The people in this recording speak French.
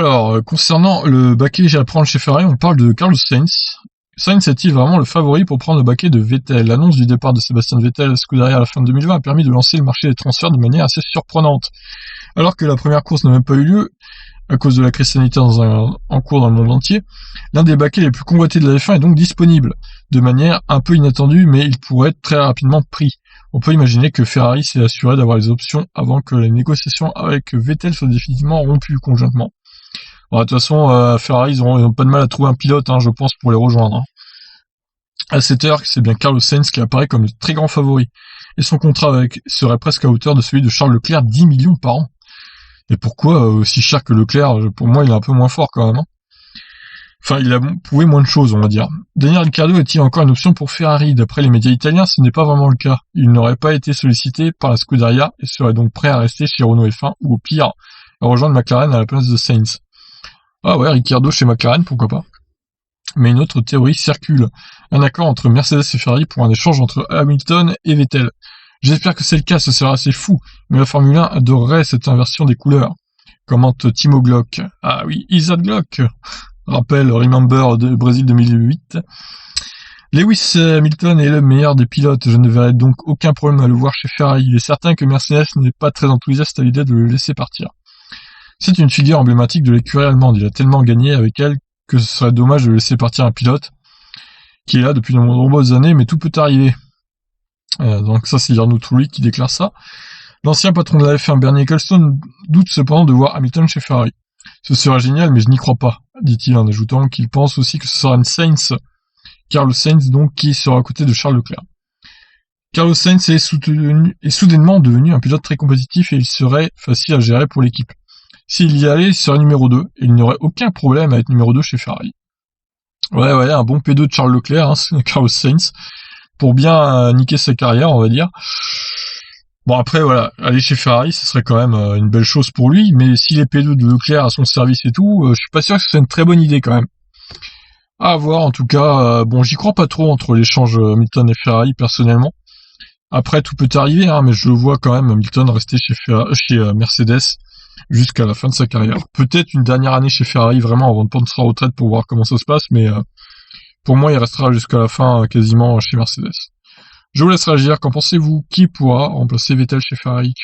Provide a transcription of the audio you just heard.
Alors, concernant le baquet à prendre chez Ferrari, on parle de Carlos Sainz. Sainz est-il vraiment le favori pour prendre le baquet de Vettel? L'annonce du départ de Sébastien Vettel à Scuderia à la fin de 2020 a permis de lancer le marché des transferts de manière assez surprenante. Alors que la première course n'a même pas eu lieu, à cause de la crise sanitaire en cours dans le monde entier, l'un des baquets les plus convoités de la F1 est donc disponible, de manière un peu inattendue, mais il pourrait être très rapidement pris. On peut imaginer que Ferrari s'est assuré d'avoir les options avant que les négociations avec Vettel soient définitivement rompues conjointement. Bon, de toute façon, Ferrari, ils ont pas de mal à trouver un pilote, je pense, pour les rejoindre. À cette heure, c'est bien Carlos Sainz qui apparaît comme le très grand favori, et son contrat serait presque à hauteur de celui de Charles Leclerc, 10 millions par an. Et pourquoi aussi cher que Leclerc? Pour moi, il est un peu moins fort quand même. Enfin, il a prouvé moins de choses, on va dire. Daniel Ricciardo est-il encore une option pour Ferrari? D'après les médias italiens, ce n'est pas vraiment le cas. Il n'aurait pas été sollicité par la Scuderia et serait donc prêt à rester chez Renault F1 ou au pire, à rejoindre McLaren à la place de Sainz. Ah ouais, Ricciardo chez McLaren, pourquoi pas. Mais une autre théorie circule. Un accord entre Mercedes et Ferrari pour un échange entre Hamilton et Vettel. J'espère que c'est le cas, ce serait assez fou, mais la Formule 1 adorerait cette inversion des couleurs. Commente Timo Glock. Ah oui, Isaac Glock. Rappel, Remember de Brésil 2008. Lewis Hamilton est le meilleur des pilotes, je ne verrai donc aucun problème à le voir chez Ferrari. Il est certain que Mercedes n'est pas très enthousiaste à l'idée de le laisser partir. C'est une figure emblématique de l'écurie allemande, il a tellement gagné avec elle que ce serait dommage de laisser partir un pilote qui est là depuis de nombreuses années, mais tout peut arriver. Donc ça, c'est Jarno Trulli qui déclare ça. L'ancien patron de la F1, Bernie Ecclestone, doute cependant de voir Hamilton chez Ferrari. Ce serait génial, mais je n'y crois pas, dit-il en ajoutant qu'il pense aussi que ce sera une Sainz, Carlos Sainz donc, qui sera à côté de Charles Leclerc. Carlos Sainz est soudainement devenu un pilote très compétitif et il serait facile à gérer pour l'équipe. S'il y allait, il serait numéro 2, et il n'aurait aucun problème à être numéro 2 chez Ferrari. Ouais, un bon P2 de Charles Leclerc, Carlos Sainz, pour bien niquer sa carrière, on va dire. Bon, après, voilà, aller chez Ferrari, ce serait quand même une belle chose pour lui, mais s'il est P2 de Leclerc à son service et tout, je suis pas sûr que ce soit une très bonne idée quand même. À voir, en tout cas, bon, j'y crois pas trop entre l'échange Hamilton et Ferrari, personnellement. Après, tout peut arriver, mais je le vois quand même Hamilton rester chez Mercedes jusqu'à la fin de sa carrière. Peut-être une dernière année chez Ferrari, vraiment, avant de prendre sa retraite pour voir comment ça se passe, mais pour moi, il restera jusqu'à la fin quasiment chez Mercedes. Je vous laisse réagir, qu'en pensez-vous? Qui pourra remplacer Vettel chez Ferrari?